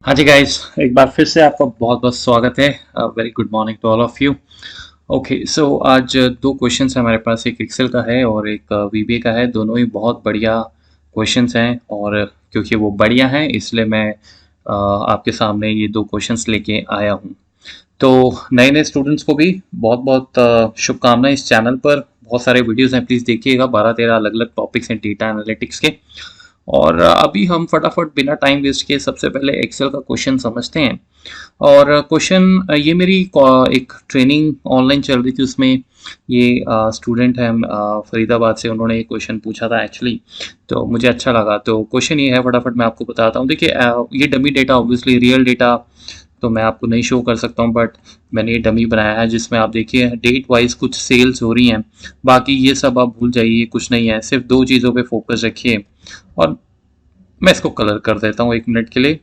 हाँ जी गाइस, एक बार फिर से आपका बहुत बहुत स्वागत है। Very good morning to all of you. Okay, so आज दो क्वेश्चंस हैं हमारे पास, एक एक्सेल का है और एक वीबीए का है। दोनों ही बहुत बढ़िया क्वेश्चंस हैं और क्योंकि वो बढ़िया हैं इसलिए मैं आपके सामने ये दो क्वेश्चंस लेके आया हूँ। तो नए नए स्टूडेंट्स को भी बहुत बहुत शुभकामनाएं। इस चैनल पर बहुत सारे वीडियोस हैं, प्लीज़ देखिएगा। 12-13 अलग अलग टॉपिक्स हैं डेटा एनालिटिक्स के। और अभी हम फटाफट बिना टाइम वेस्ट किए सबसे पहले एक्सेल का क्वेश्चन समझते हैं। और क्वेश्चन ये मेरी एक ट्रेनिंग ऑनलाइन चल रही थी, उसमें ये स्टूडेंट है फरीदाबाद से, उन्होंने ये क्वेश्चन पूछा था एक्चुअली। तो मुझे अच्छा लगा, तो क्वेश्चन ये है, फटाफट मैं आपको बताता हूँ। देखिए ये dummy data, obviously real data तो मैं आपको नहीं शो कर सकता हूँ, बट मैंने ये डमी बनाया है जिसमें आप देखिए डेट वाइज कुछ सेल्स हो रही हैं। बाकी ये सब आप भूल जाइए, कुछ नहीं है, सिर्फ दो चीज़ों पे फोकस रखिए। और मैं इसको कलर कर देता हूँ 1 मिनट के लिए।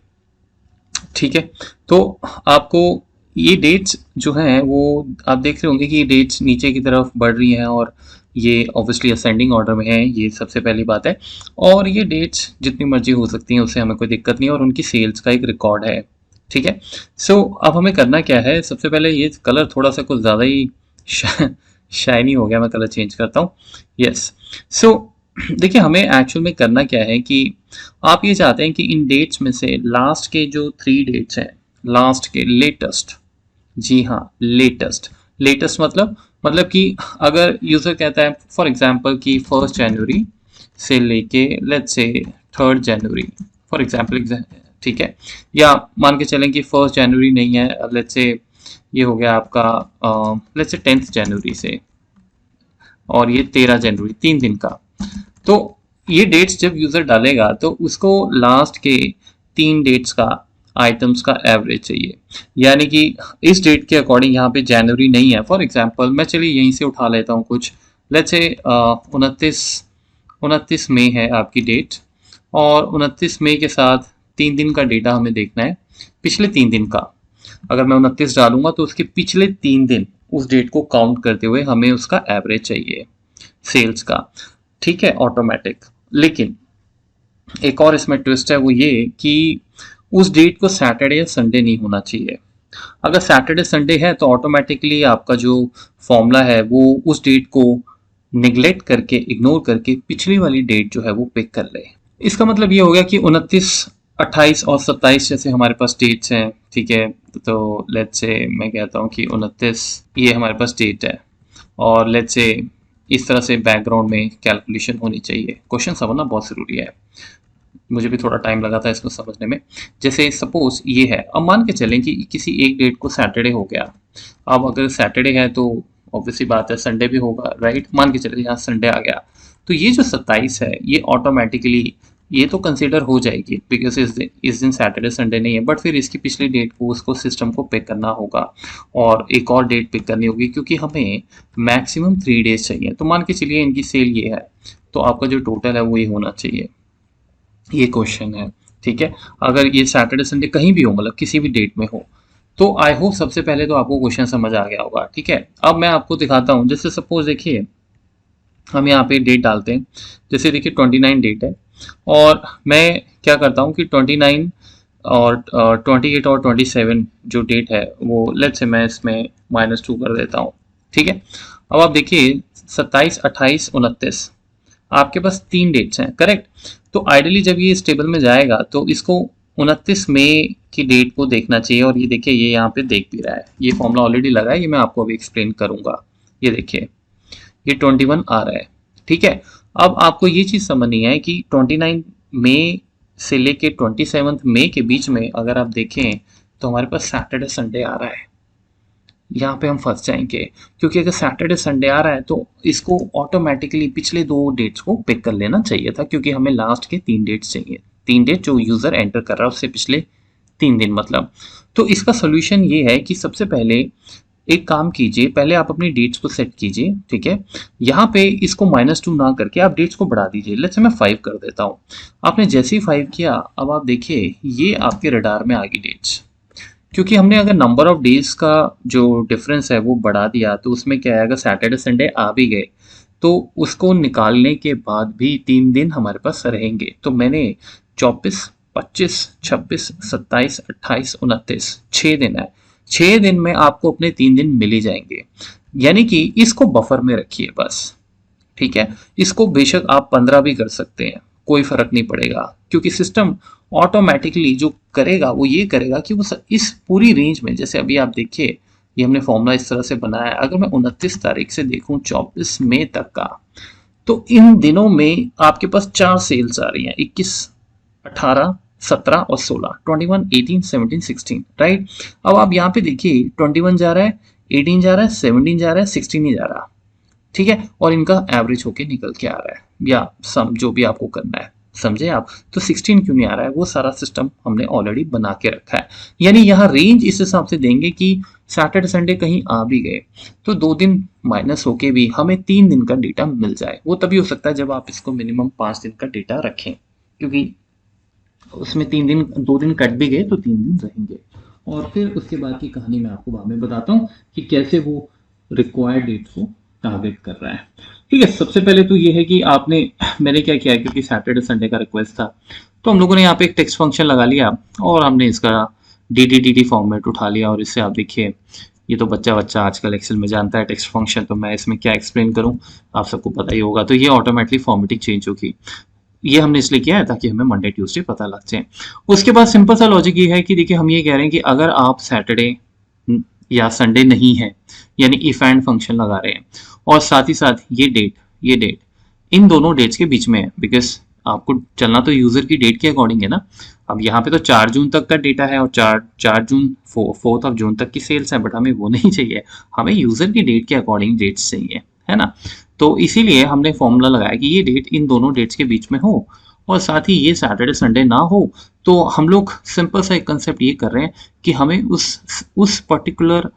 ठीक है, तो आपको ये डेट्स जो हैं वो आप देख रहे होंगे कि ये डेट्स नीचे की तरफ बढ़ रही हैं और ये ऑब्वियसली असेंडिंग ऑर्डर में है, ये सबसे पहली बात है। और ये डेट्स जितनी मर्जी हो सकती हैं, उससे हमें कोई दिक्कत नहीं है, और उनकी सेल्स का एक रिकॉर्ड है। ठीक है, सो अब हमें करना क्या है, सबसे पहले ये कलर थोड़ा सा कुछ ज़्यादा ही शाइनी हो गया, मैं कलर चेंज करता हूँ। यस, सो देखिए हमें एक्चुअल में करना क्या है कि आप ये चाहते हैं कि इन डेट्स में से लास्ट के जो 3 डेट्स हैं, लास्ट के लेटेस्ट, जी हाँ लेटेस्ट। लेटेस्ट मतलब कि अगर यूजर कहता है फॉर एग्जांपल कि 1 जनवरी से लेके let's say 3 January for example, ठीक है, या मान के चलें कि 1 जनवरी नहीं है, लेट्स से ये हो गया आपका लेट्स से 10 जनवरी से, और ये 13 जनवरी, 3 दिन का। तो ये डेट्स जब यूजर डालेगा तो उसको लास्ट के 3 डेट्स का आइटम्स का एवरेज चाहिए। यानी कि इस डेट के अकॉर्डिंग यहाँ पे जनवरी नहीं है, फॉर एग्जांपल मैं चलिए यहीं से उठा लेता हूँ कुछ, लेट्स से 29 मई है आपकी डेट, और 29 मई के साथ 3 दिन का डेटा हमें देखना है, पिछले 3 दिन का। अगर मैं 29 डालूंगा तो उसके पिछले 3 दिन उस डेट को काउंट करते हुए हमें उसका एवरेज चाहिए सेल्स का। ठीक है, ऑटोमेटिक। लेकिन एक और इसमें ट्विस्ट है, वो ये कि उस डेट को सैटरडे या संडे नहीं होना चाहिए। अगर सैटरडे संडे है तो ऑटोमेटिकली आपका जो फॉर्मूला है वो उस डेट को निगलेक्ट करके, इग्नोर करके पिछली वाली डेट जो है वो पिक कर ले। इसका मतलब ये हो गया कि 29, 28 और 27 जैसे हमारे पास डेट्स हैं। ठीक है, तो लेट्स से मैं कहता हूँ कि 29 ये हमारे पास डेट है, और लेट्स से इस तरह से बैकग्राउंड में कैलकुलेशन होनी चाहिए। क्वेश्चन समझना बहुत ज़रूरी है, मुझे भी थोड़ा टाइम लगा था इसको समझने में। जैसे सपोज ये है, अब मान के चलें कि किसी एक डेट को सैटरडे हो गया। अब अगर सैटरडे है तो ऑब्वियसली बात है संडे भी होगा, राइट। मान के चले यहाँ संडे आ गया, तो ये जो 27 है ये ऑटोमेटिकली ये तो कंसिडर हो जाएगी, बिकॉज इस दिन सैटरडे संडे नहीं है, बट फिर इसकी पिछली डेट को उसको सिस्टम को पिक करना होगा, और एक और डेट पिक करनी होगी, क्योंकि हमें मैक्सिमम 3 डेज चाहिए। तो मान के चलिए इनकी सेल ये है, तो आपका जो टोटल है वो ये होना चाहिए। ये क्वेश्चन है, ठीक है। अगर ये सैटरडे संडे कहीं भी हो, मतलब किसी भी डेट में हो, तो आई होप सबसे पहले तो आपको क्वेश्चन समझ आ गया होगा। ठीक है, अब मैं आपको दिखाता हूँ। जैसे सपोज देखिए हम यहाँ पे डेट डालते हैं, जैसे देखिए 29 डेट है, और मैं क्या करता हूँ कि 29 और 28 और 27 जो डेट है वो लेट्स से मैं इसमें -2 कर देता हूँ। ठीक है, अब आप देखिए 27, 28, 29 आपके पास 3 डेट्स हैं, करेक्ट। तो आइडियली जब ये इस टेबल में जाएगा तो इसको 29 मई की डेट को देखना चाहिए, और ये देखिए ये यहाँ पे देख भी रहा है, ये फॉर्मूला ऑलरेडी लगा है, ये मैं आपको अभी एक्सप्लेन करूंगा। ये देखिए ये 21 आ रहा है। ठीक है, अब आपको ये चीज़ समझनी है कि 29 मई से लेके 27 मई के बीच में अगर आप देखें तो हमारे पास सैटरडे संडे आ रहा है। यहाँ पे हम फंस जाएंगे, क्योंकि अगर सैटरडे संडे आ रहा है तो इसको ऑटोमेटिकली पिछले 2 डेट्स को पिक कर लेना चाहिए था, क्योंकि हमें लास्ट के 3 डेट्स चाहिए। 3 डेट जो यूज़र एंटर कर रहा है उससे पिछले 3 दिन मतलब। तो इसका सोल्यूशन ये है कि सबसे पहले एक काम कीजिए, पहले आप अपनी डेट्स को सेट कीजिए। ठीक है, यहाँ पे इसको -2 ना करके आप डेट्स को बढ़ा दीजिए। लेट्स से मैं 5 कर देता हूँ। आपने जैसे ही 5 किया, अब आप देखिए ये आपके रडार में आ गई डेट्स, क्योंकि हमने अगर नंबर ऑफ डेज का जो डिफरेंस है वो बढ़ा दिया तो उसमें क्या है, अगर सैटरडे संडे आ भी गए तो उसको निकालने के बाद भी 3 दिन हमारे पास रहेंगे। तो मैंने 24, 25, 26, 27, 28, 29, 6 दिन है। 6 दिन में आपको अपने 3 दिन मिल ही जाएंगे, यानी कि इसको बफर में रखिए बस। ठीक है, इसको बेशक आप 15 भी कर सकते हैं, कोई फर्क नहीं पड़ेगा, क्योंकि सिस्टम ऑटोमेटिकली जो करेगा वो ये करेगा कि वो इस पूरी रेंज में, जैसे अभी आप देखिए ये हमने फॉर्मूला इस तरह से बनाया है। अगर मैं 29 तारीख से देखूं 24 मई तक का, तो इन दिनों में आपके पास 4 सेल्स आ रही हैं, 21, 18, 17 और 16, 21, 18, 17, 16, राइट। अब आप यहाँ पे देखिए 21 जा रहा है, 18 जा रहा है, 17 जा रहा है, 16 ही जा रहा, ठीक है, और इनका एवरेज होके निकल के आ रहा है, या सम जो भी आपको करना है, समझे आप। तो 16 क्यों नहीं आ रहा है, वो सारा सिस्टम हमने ऑलरेडी बना के रखा है। यानी यहाँ रेंज इस हिसाब से देंगे कि सैटरडे संडे कहीं आ भी गए तो 2 दिन माइनस होके भी हमें 3 दिन का डेटा मिल जाए। वो तभी हो सकता है जब आप इसको मिनिमम 5 दिन का डेटा रखें, क्योंकि उसमें 3 दिन, 2 दिन कट भी गए तो 3 दिन रहेंगे। और फिर उसके बाद की कहानी मैं आपको बाद में बताता हूँ कि कैसे वो रिक्वायर्ड डेट को टारगेट कर रहा है। ठीक है, सबसे पहले तो ये है कि मैंने क्या किया, क्योंकि सैटरडे संडे का रिक्वेस्ट था तो हम लोगों ने यहाँ पे एक टेक्स्ट फंक्शन लगा लिया और हमने इसका डी फॉर्मेट उठा लिया। और इससे आप देखिए, ये तो बच्चा आजकल एक्सेल में जानता है टेक्स्ट फंक्शन, तो मैं इसमें क्या एक्सप्लेन करूँ, आप सबको पता ही होगा। तो ये ऑटोमेटिकली फॉर्मेटिंग चेंज होगी, ये हमने इसलिए किया है ताकि हमें मंडे ट्यूसडे पता लग जाए। उसके बाद सिंपल सा लॉजिक ये है कि देखिए हम ये कह रहे हैं कि अगर आप सैटरडे या संडे नहीं है, यानी इफ एंड फंक्शन लगा रहे हैं, और साथ ही साथ ये डेट इन दोनों डेट्स के बीच में है, बिकॉज आपको चलना तो यूजर की डेट के अकॉर्डिंग है ना। अब यहाँ पे तो 4 जून तक का डेटा है और 4 जून 4th ऑफ जून तक की सेल्स है, बट हमें वो नहीं चाहिए, हमें यूजर की डेट के अकॉर्डिंग डेट्स चाहिए, है ना। तो इसीलिए हमने फॉर्मूला लगाया कि ये डेट इन दोनों डेट्स के बीच में हो और साथ ही ये सैटरडे संडे ना हो। तो हम लोग सिंपल सा एक कंसेप्ट ये कर रहे हैं कि हमें उस पर्टिकुलर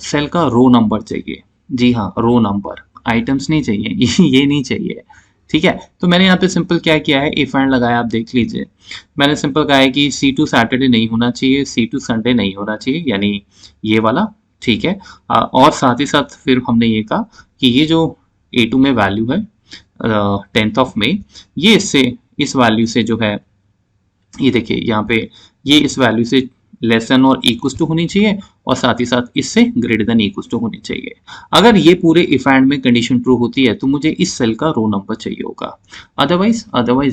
सेल का रो नंबर चाहिए। जी हाँ, रो नंबर, आइटम्स नहीं चाहिए ये नहीं चाहिए। ठीक है, तो मैंने यहाँ पे सिंपल क्या किया है, इफ एंड लगाया, आप देख लीजिए। मैंने सिंपल कहा है कि C2 सैटरडे नहीं होना चाहिए, C2 संडे नहीं होना चाहिए, यानी ये वाला, ठीक है। और साथ ही साथ फिर हमने ये कहा कि ये जो A2 में वैल्यू है 10th ऑफ मई, ये इस वैल्यू से जो है, ये देखिए यहाँ पे, ये इस वैल्यू से लेस देन और इक्वल टू होनी चाहिए और साथ ही साथ इससे ग्रेटर देन इक्वल टू होनी चाहिए। अगर ये पूरे इफ एंड में कंडीशन ट्रू होती है तो मुझे इस सेल का रो नंबर चाहिए होगा, अदरवाइज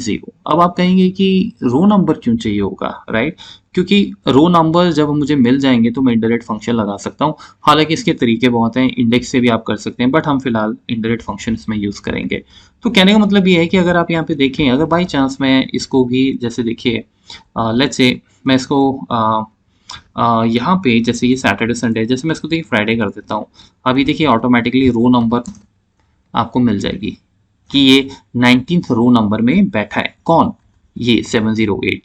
0। अब आप कहेंगे कि रो नंबर क्यों चाहिए होगा, राइट। क्योंकि रो नंबर जब मुझे मिल जाएंगे तो मैं इंडायरेक्ट फंक्शन लगा सकता हूँ। हालांकि इसके तरीके बहुत हैं, इंडेक्स से भी आप कर सकते हैं, बट हम फिलहाल इंडायरेक्ट फंक्शन इसमें यूज करेंगे। तो कहने का मतलब ये है कि अगर आप यहाँ पे देखें, अगर बाई चांस मैं इसको भी, जैसे देखिए लेट्स से मैं इसको यहाँ पे, जैसे ये सैटरडे संडे, जैसे मैं इसको देखिए फ्राइडे कर देता हूँ, अभी देखिए ऑटोमेटिकली रो नंबर आपको मिल जाएगी कि ये 19th रो नंबर में बैठा है, कौन, ये 708।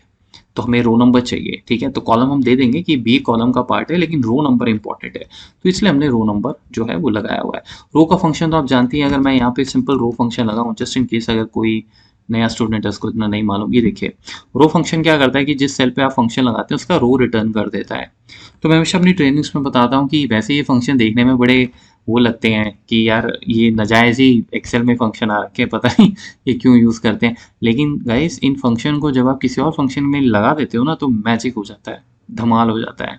तो हमें रो नंबर चाहिए, ठीक है। तो कॉलम हम दे देंगे कि बी कॉलम का पार्ट है, लेकिन रो नंबर इंपॉर्टेंट है, तो इसलिए हमने रो नंबर जो है वो लगाया हुआ है। रो का फंक्शन तो आप जानती हैं, अगर मैं यहाँ पे सिंपल रो फंक्शन लगाऊं, जस्ट इन केस अगर कोई नया स्टूडेंट है, उसको इतना नहीं मालूम, ये देखिए रो फंक्शन क्या करता है कि जिस सेल पे आप फंक्शन लगाते हैं उसका रो रिटर्न कर देता है। तो मैं हमेशा अपनी ट्रेनिंग्स में बताता हूँ कि वैसे ये फंक्शन देखने में बड़े वो लगते हैं कि यार ये नाजायज़ ही एक्सेल में फंक्शन आ रखे हैं, पता नहीं ये क्यों यूज़ करते हैं, लेकिन गाइस इन फंक्शन को जब आप किसी और फंक्शन में लगा देते हो ना तो मैजिक हो जाता है, धमाल हो जाता है।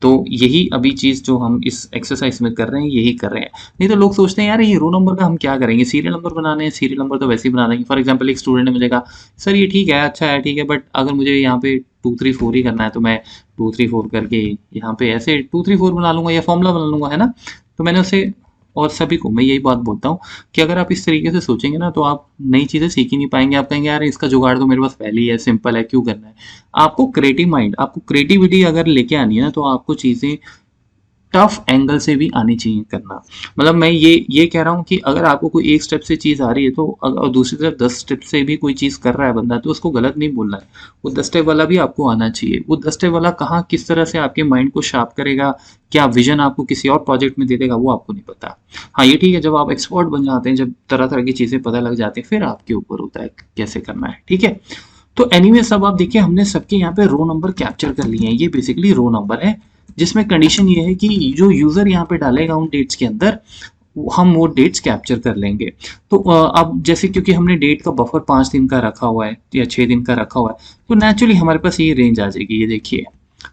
तो यही अभी चीज़ जो हम इस एक्सरसाइज में कर रहे हैं, यही कर रहे हैं। नहीं तो लोग सोचते हैं यार ये रो नंबर का हम क्या करेंगे, सीरियल नंबर बनाने हैं, सीरियल नंबर तो वैसे ही बना देंगे। फॉर एग्जांपल एक स्टूडेंट ने मुझे कहा सर ये ठीक है, अच्छा है, ठीक है, बट अगर मुझे यहाँ पे 2 3 4 ही करना है तो मैं 2 3 4 करके यहाँ पे ऐसे 2 3 4 बना लूंगा या फॉर्मूला बना लूंगा, है ना। तो मैंने उसे और सभी को मैं यही बात बोलता हूँ कि अगर आप इस तरीके से सोचेंगे ना तो आप नई चीज़ें सीख ही नहीं पाएंगे। आप कहेंगे यार इसका जुगाड़ तो मेरे पास पहले ही है, सिंपल है, क्यों करना है। आपको क्रिएटिव माइंड, आपको क्रिएटिविटी अगर लेके आनी है ना तो आपको चीज़ें टफ एंगल से भी आनी चाहिए करना। मतलब मैं ये कह रहा हूँ कि अगर आपको कोई एक स्टेप से चीज़ आ रही है तो और दूसरी तरफ 10 स्टेप से भी कोई चीज़ कर रहा है बंदा, तो उसको गलत नहीं बोलना है। वो 10 स्टेप वाला भी आपको आना चाहिए। वो 10 स्टेप वाला कहाँ किस तरह से आपके माइंड को शार्प करेगा, क्या विजन आपको किसी और प्रोजेक्ट में दे देगा, वो आपको नहीं पता। हाँ ये ठीक है, जब आप एक्सपर्ट बन जाते हैं, जब तरह तरह की चीज़ें पता लग जाती हैं, फिर आपके ऊपर होता है कैसे करना है, ठीक है। तो एनीवे सब आप देखिए हमने सबके यहाँ पे रो नंबर कैप्चर कर लिए हैं। ये बेसिकली रो नंबर है जिसमें कंडीशन ये है कि जो यूजर यहाँ पे डालेगा उन डेट्स के अंदर हम वो डेट्स कैप्चर कर लेंगे। तो अब जैसे क्योंकि हमने डेट का बफर 5 दिन का रखा हुआ है या 6 दिन का रखा हुआ है, तो नेचुरली हमारे पास ये रेंज आ जाएगी। ये देखिए,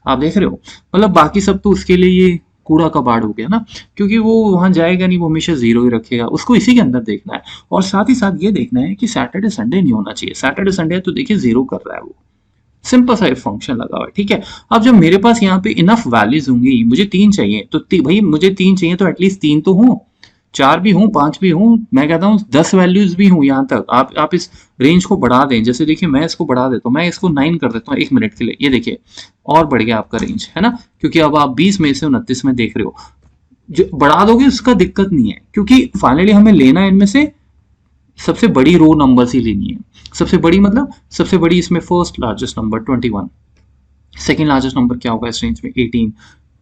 आप देख रहे हो, मतलब बाकी सब तो उसके लिए ये कूड़ा कबाड़ हो गया ना, क्योंकि वो वहां जाएगा नहीं, वो हमेशा जीरो ही रखेगा, उसको इसी के अंदर देखना है। और साथ ही साथ ये देखना है कि सैटरडे संडे नहीं होना चाहिए। सैटरडे संडे तो देखिए जीरो कर रहा है वो, सिंपल सा एक फंक्शन लगा हुआ है, ठीक है। अब जब मेरे पास यहाँ पे इनफ वैल्यूज होंगी, मुझे 3 चाहिए, तो भाई मुझे 3 चाहिए तो एटलीस्ट 3 तो हों, 4 भी हूँ, 5 भी हूँ, मैं कहता हूँ 10 वैल्यूज भी हूँ। यहाँ तक आप इस रेंज को बढ़ा दें, जैसे देखिए मैं इसको बढ़ा देता हूँ, मैं इसको 9 कर देता हूँ 1 मिनट के लिए, ये देखिए और बढ़ गया आपका रेंज, है ना, क्योंकि अब आप 20 में से 29 में देख रहे हो। जो बढ़ा दोगे उसका दिक्कत नहीं है, क्योंकि फाइनली हमें लेना है इनमें से सबसे बड़ी रो नंबर ही लेनी है। सबसे बड़ी मतलब सबसे बड़ी इसमें first largest number 21, second largest number क्या होगा इस रेंज में 18,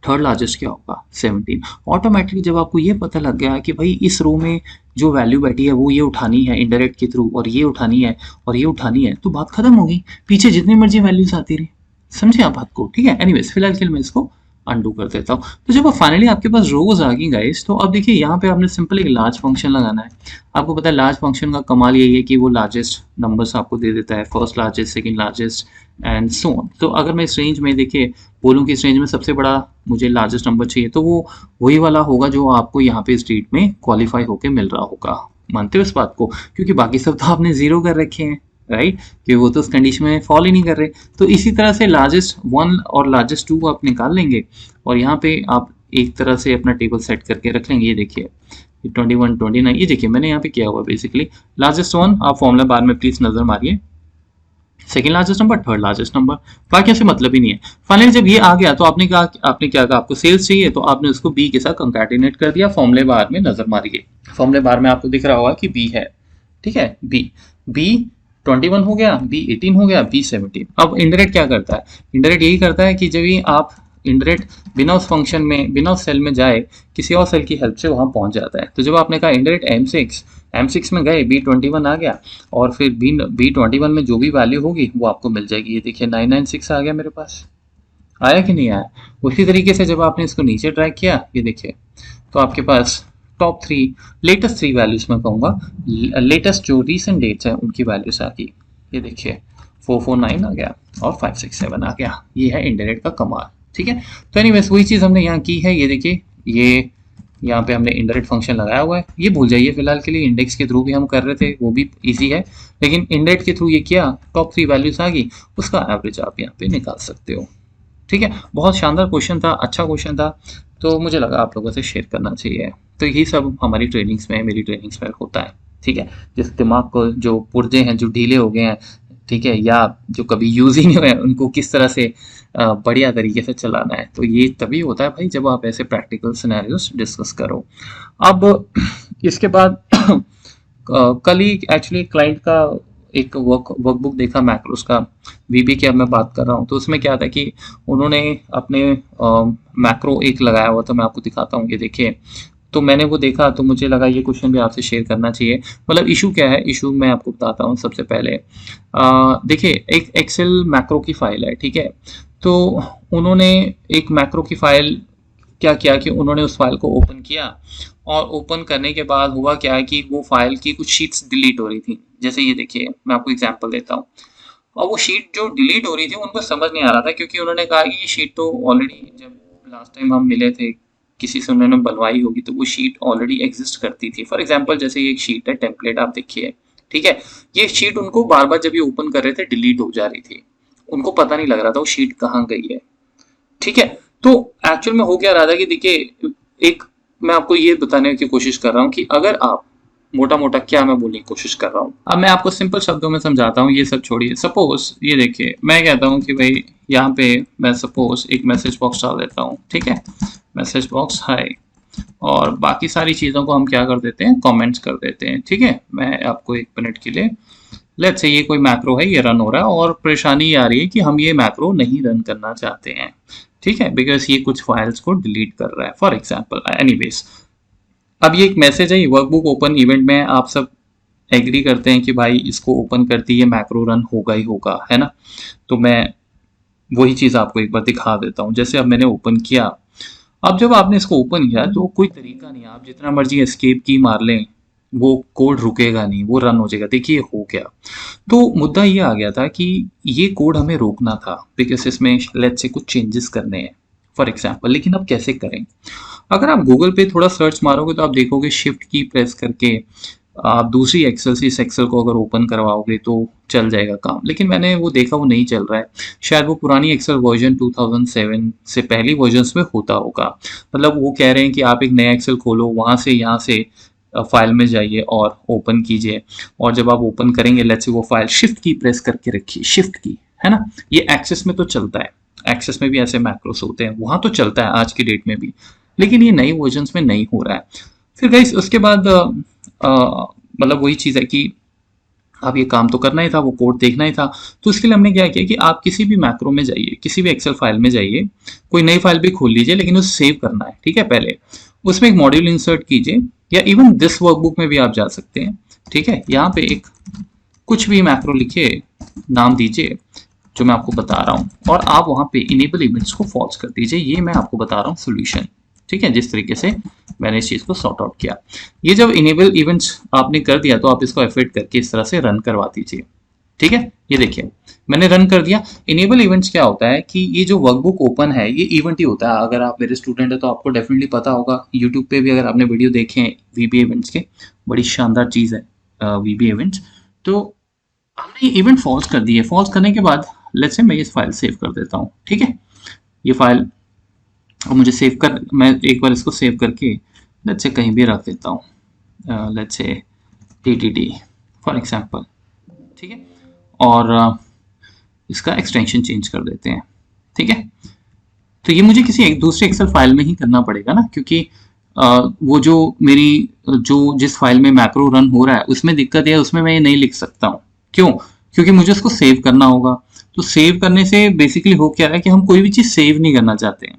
थर्ड लार्जेस्ट क्या होगा 17। ऑटोमेटिकली जब आपको ये पता लग गया कि भाई इस रो में जो वैल्यू बैठी है वो ये उठानी है इनडायरेक्ट के थ्रू, और ये उठानी है और ये उठानी है, तो बात खत्म होगी, पीछे जितनी मर्जी वैल्यूज आती रही। समझे आप बात को, ठीक है। एनीवेज फिलहाल के लिए मैं इसको अनडू कर देता हूँ। तो जब फाइनली आपके पास रोज आ गई गाइस, तो अब देखिए यहाँ पे आपने सिंपल एक लार्ज फंक्शन लगाना है। आपको पता है लार्ज फंक्शन का कमाल यही है कि वो लार्जेस्ट नंबर्स आपको दे देता है, first largest, second largest and so on. तो अगर मैं इस रेंज में देखिए बोलूँ कि इस रेंज में सबसे बड़ा मुझे लार्जेस्ट नंबर चाहिए, तो वो वही वाला होगा जो आपको यहाँ पे इस डेट में क्वालिफाई होके मिल रहा होगा। मानते हो इस बात को, क्योंकि बाकी सब तो आपने जीरो कर रखे हैं, राइट, कि वो तो उस कंडीशन में फॉल ही नहीं कर रहे। तो इसी तरह से लार्जेस्ट 1 और लार्जेस्ट 2 आप निकाल लेंगे, और यहाँ पे आप एक तरह से अपना टेबल सेट करके रख लेंगे। ये देखिए 21, 29, ये देखिए मैंने यहाँ पे किया हुआ बेसिकली लार्जेस्ट 1, आप फॉर्मूला बार में प्लीज नजर मारिए, second largest number, third largest number, बाकी से मतलब ही नहीं है। फाइनली जब ये आ गया तो आपने कहा, आपने क्या कहा, आपको सेल्स चाहिए, तो आपने उसको बी के साथ कंकैटिनेट कर दिया। फॉर्मूले बार में नजर मारिए, फॉर्मूले बार में आपको दिख रहा होगा कि बी है, ठीक है, बी 21 हो गया, बी 18 हो गया, बी 17। अब इंडायरेक्ट क्या करता है, इंडायरेक्ट यही करता है कि जब भी आप इंडायरेक्ट बिना उस फंक्शन में, बिना उस सेल में जाए, किसी और सेल की हेल्प से वहां पहुंच जाता है। तो जब आपने कहा इंडायरेक्ट M6 में गए, B21 आ गया, और फिर B21 में जो भी वैल्यू होगी वो आपको मिल जाएगी। ये देखिए 996 आ गया मेरे पास, आया कि नहीं आया। उसी तरीके से जब आपने इसको नीचे ड्रैग किया, ये देखिए, तो आपके पास टॉप 3 लेटेस्ट 3 वैल्यूज में कहूँगा, लेटेस्ट जो रीसेंट डेट्स हैं उनकी वैल्यूज आ गई। ये देखिए 449 आ गया और 567 आ गया। ये है इंडायरेक्ट का कमाल, ठीक है। तो एनीवेज वही चीज़ हमने यहाँ की है। ये देखिए, ये यहाँ पे हमने इंडायरेक्ट फंक्शन लगाया हुआ है, ये भूल जाइए फिलहाल के लिए। इंडेक्स के थ्रू भी हम कर रहे थे, वो भी इजी है, लेकिन इंडेक्स के थ्रू ये किया, टॉप 3 वैल्यूज आ गई, उसका एवरेज आप यहाँ पे निकाल सकते हो, ठीक है। बहुत शानदार क्वेश्चन था, अच्छा क्वेश्चन था, तो मुझे लगा आप लोगों से शेयर करना चाहिए। तो यही सब हमारी ट्रेनिंग्स में, मेरी ट्रेनिंग्स में होता है, ठीक है। जिस दिमाग को, जो पुर्जे हैं जो ढीले हो गए हैं, ठीक है, या जो कभी यूज ही नहीं हुए, उनको किस तरह से बढ़िया तरीके से चलाना है, तो ये तभी होता है भाई जब आप ऐसे प्रैक्टिकल सिनेरियोस डिस्कस करो। अब इसके बाद कल ही एक्चुअली क्लाइंट का एक वर्कबुक देखा मैक्रोस का, वीबी की अब मैं बात कर रहा हूँ, तो उसमें क्या था कि उन्होंने अपने मैक्रो एक लगाया हुआ था, मैं आपको दिखाता हूँ, ये देखिए। तो मैंने वो देखा तो मुझे लगा ये क्वेश्चन भी आपसे शेयर करना चाहिए। मतलब इशू क्या है, इशू मैं आपको बताता हूँ सबसे पहले। देखिए एक एक्सेल मैक्रो की फाइल है, ठीक है। तो उन्होंने एक मैक्रो की फाइल क्या किया कि उन्होंने उस फाइल को ओपन किया, और ओपन करने के बाद हुआ क्या है कि वो फाइल की कुछ शीट्स डिलीट हो रही थी। जैसे ये देखिए, मैं आपको एग्जांपल देता हूँ, और वो शीट जो डिलीट हो रही थी उनको समझ नहीं आ रहा था, क्योंकि उन्होंने कहा कि ये शीट तो ऑलरेडी, जब लास्ट टाइम हम मिले थे किसी से उन्होंने बनवाई होगी, तो वो शीट ऑलरेडी एग्जिस्ट करती थी। फॉर एग्जाम्पल जैसे ये एक शीट है, टेम्पलेट आप देखिए, ठीक है। ये शीट उनको बार बार जब ये ओपन कर रहे थे डिलीट हो जा रही थी, उनको पता नहीं लग रहा था वो शीट कहाँ गई है, ठीक है। तो एक्चुअल में हो क्या रहा था कि देखिए, एक मैं आपको ये बताने की कोशिश कर रहा हूँ कि अगर आप मोटा मोटा क्या मैं बोलने की कोशिश कर रहा हूँ, अब मैं आपको सिंपल शब्दों में समझाता हूँ, ये सब छोड़िए। सपोज ये देखिए, मैं कहता हूँ कि भाई यहाँ पे मैं सपोज एक मैसेज बॉक्स डाल देता हूँ, ठीक है, मैसेज बॉक्स हाय, और बाकी सारी चीज़ों को हम क्या कर देते हैं, कमेंट्स कर देते हैं, ठीक है। मैं आपको 1 मिनट के लिए, लेट्स से ये कोई मैक्रो है, ये रन हो रहा है, और परेशानी आ रही है कि हम ये मैक्रो नहीं रन करना चाहते हैं, ठीक है, बिकॉज ये कुछ फाइल्स को डिलीट कर रहा है फॉर एग्जाम्पल। एनीवेज, अब ये एक मैसेज है, वर्कबुक ओपन इवेंट में आप सब एग्री करते हैं कि भाई इसको ओपन करती है मैक्रो रन होगा ही होगा, है ना। तो मैं वही चीज़ आपको एक बार दिखा देता हूँ। जैसे अब मैंने ओपन किया, अब जब आपने इसको ओपन किया तो कोई तरीका नहीं है, आप जितना मर्जी एस्केप की मार लें वो कोड रुकेगा नहीं, वो रन हो जाएगा। देखिए हो गया। तो मुद्दा ये आ गया था कि ये कोड हमें रोकना था बिकॉज इसमें लेट्स से कुछ चेंजेस करने हैं फॉर एग्जाम्पल। लेकिन अब कैसे करें? अगर आप गूगल पे थोड़ा सर्च मारोगे तो आप देखोगे शिफ्ट की प्रेस करके आप दूसरी एक्सेल से इस एक्सेल को अगर ओपन करवाओगे तो चल जाएगा काम। लेकिन मैंने वो देखा वो नहीं चल रहा है। शायद वो पुरानी एक्सेल वर्जन 2007 से पहली वर्जन्स में होता होगा। मतलब वो कह रहे हैं कि आप एक नया एक्सेल खोलो, वहाँ से यहाँ से फाइल में जाइए और ओपन कीजिए, और जब आप ओपन करेंगे लेट्स से वो फाइल शिफ्ट की प्रेस करके रखिए, शिफ्ट की, है ना। ये एक्सेस में तो चलता है, एक्सेस में भी ऐसे मैक्रोस होते हैं, वहाँ तो चलता है आज की डेट में भी। लेकिन ये नई वर्जन्स में नहीं हो रहा है। फिर गाइस उसके बाद मतलब वही चीज़ है कि अब ये काम तो करना ही था, वो कोड देखना ही था। तो उसके लिए हमने क्या किया कि आप किसी भी मैक्रो में जाइए, किसी भी एक्सेल फाइल में जाइए, कोई नई फाइल भी खोल लीजिए, लेकिन उसे सेव करना है, ठीक है। पहले उसमें एक मॉड्यूल इंसर्ट कीजिए, या इवन दिस वर्कबुक में भी आप जा सकते हैं, ठीक है। यहाँ पे एक कुछ भी मैक्रो लिखिए, नाम दीजिए जो मैं आपको बता रहा हूँ, और आप वहाँ पे इनेबल इवेंट्स को फॉल्स कर दीजिए। ये मैं आपको बता रहा हूँ सोल्यूशन, ठीक है, जिस तरीके से मैंने इस चीज़ को सॉर्ट आउट किया। ये जब इनेबल इवेंट्स आपने कर दिया तो आप इसको एफेक्ट करके इस तरह से रन करवा दीजिए, ठीक है। ये देखिए मैंने रन कर दिया। इनेबल इवेंट्स क्या होता है कि ये जो वर्कबुक ओपन है ये इवेंट ही होता है। अगर आप मेरे स्टूडेंट है तो आपको डेफिनेटली पता होगा, यूट्यूब पे भी अगर आपने वीडियो देखे हैं वीबी इवेंट्स के, बड़ी शानदार चीज़ है वीबी इवेंट्स। तो हमने इवेंट फॉल्स कर दिए। फॉल्स करने के बाद लेट्स से मैं इस फाइल सेव कर देता हूँ, ठीक है। ये फाइल अब मुझे सेव कर, मैं एक बार इसको सेव करके लेट्स से कहीं भी रख देता हूँ, let's say TTD for example, ठीक है। और इसका एक्सटेंशन चेंज कर देते हैं, ठीक है। तो ये मुझे किसी एक दूसरे एक्सेल फाइल में ही करना पड़ेगा ना, क्योंकि वो जो मेरी जो जिस फाइल में मैक्रो रन हो रहा है उसमें दिक्कत है, उसमें मैं ये नहीं लिख सकता हूँ। क्यों? क्योंकि मुझे उसको सेव करना होगा। तो सेव करने से बेसिकली हो क्या रहा है कि हम कोई भी चीज़ सेव नहीं करना चाहते हैं।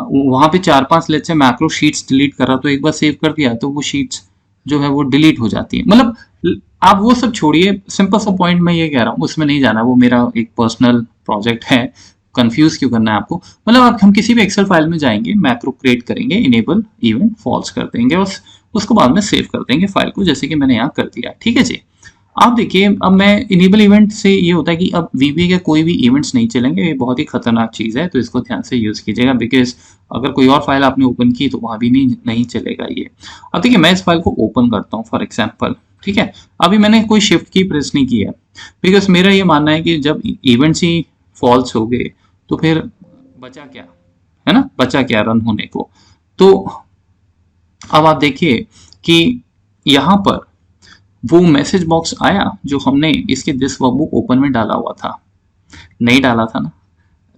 वहाँ पे 4-5 let's say macro sheets delete कर रहा, तो एक बार सेव कर दिया तो वो शीट्स जो है वो डिलीट हो जाती है। मतलब आप वो सब छोड़िए, सिंपल सा पॉइंट मैं ये कह रहा हूँ, उसमें नहीं जाना, वो मेरा एक पर्सनल प्रोजेक्ट है। कंफ्यूज क्यों करना है आपको? मतलब आप हम किसी भी एक्सेल फाइल में जाएंगे, मैक्रो क्रिएट करेंगे, इनेबल इवेंट फॉल्स कर देंगे और उसको बाद में सेव कर देंगे फाइल को, जैसे कि मैंने यहाँ कर दिया, ठीक है जी। आप देखिए अब मैं इनेबल इवेंट से ये होता है कि अब वीबी के कोई भी इवेंट्स नहीं चलेंगे। ये बहुत ही खतरनाक चीज़ है, तो इसको ध्यान से यूज़ कीजिएगा, बिकॉज अगर कोई और फाइल आपने ओपन की तो वहाँ भी नहीं चलेगा ये। अब देखिए मैं इस फाइल को ओपन करता हूँ फॉर एग्जाम्पल, ठीक है। अभी मैंने कोई शिफ्ट की प्रेस नहीं की है, बिकॉज मेरा ये मानना है कि जब इवेंट्स ही फॉल्स हो गए तो फिर बचा क्या, है ना, बचा क्या रन होने को। तो अब आप देखिए कि यहाँ पर वो मैसेज बॉक्स आया जो हमने इसके दिस वर्कबुक ओपन में डाला हुआ था, नहीं डाला था ना,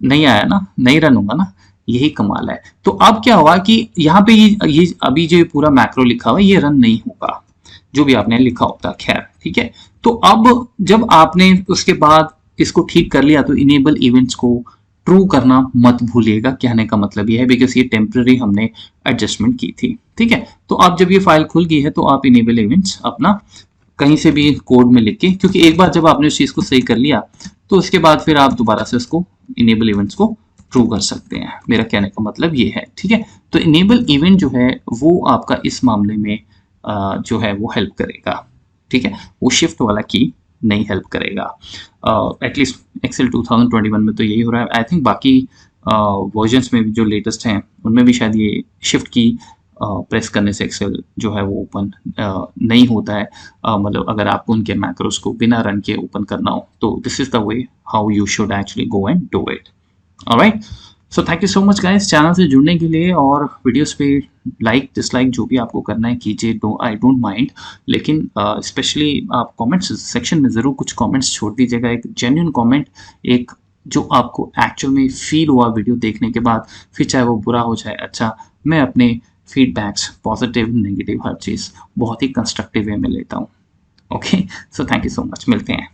नहीं आया ना, नहीं रन होगा ना, यही कमाल है। तो अब क्या हुआ कि यहाँ पे ये अभी जो पूरा मैक्रो लिखा हुआ है ये रन नहीं होगा, जो भी आपने लिखा होता, खैर ठीक है। तो अब जब आपने उसके बाद इसको ठीक कर लिया तो इनेबल इवेंट्स को ट्रू करना मत भूलिएगा। कहने का मतलब ये है बिकॉज ये टेम्पररी हमने एडजस्टमेंट की थी, ठीक है। तो अब जब ये फाइल खुल गई है तो आप इनेबल इवेंट्स अपना कहीं से भी कोड में लिख के, क्योंकि एक बार जब आपने उस चीज़ को सही कर लिया तो उसके बाद फिर आप दोबारा से उसको इनेबल इवेंट्स को ट्रू कर सकते हैं। मेरा कहने का मतलब ये है, ठीक है। तो इनेबल इवेंट जो है वो आपका इस मामले में जो है वो हेल्प करेगा, ठीक है। वो शिफ्ट वाला की नहीं हेल्प करेगा। एटलीस्ट एक्सेल 2021 में तो यही हो रहा है। आई थिंक बाकी वर्जन्स में भी जो लेटेस्ट हैं उनमें भी शायद ये शिफ्ट की प्रेस करने से एक्सेल जो है वो ओपन नहीं होता है। मतलब अगर आपको उनके मैक्रोस को बिना रन के ओपन करना हो तो this is the way how you should actually go and do it. Alright, so thank you so much guys channel से जुड़ने के लिए, और वीडियोस पे लाइक डिसलाइक जो भी आपको करना है कीजिए, आई डोंट माइंड। लेकिन स्पेशली आप कमेंट्स सेक्शन में ज़रूर कुछ कमेंट्स छोड़ दीजिएगा, एक जेन्युइन कमेंट, एक जो आपको एक्चुअल में फील हुआ वीडियो देखने के बाद, फिर चाहे वो बुरा हो चाहे अच्छा। मैं अपने फीडबैक्स पॉजिटिव नेगेटिव हर चीज़ बहुत ही कंस्ट्रक्टिव वे में लेता हूँ। Okay, so thank you so much, मिलते हैं।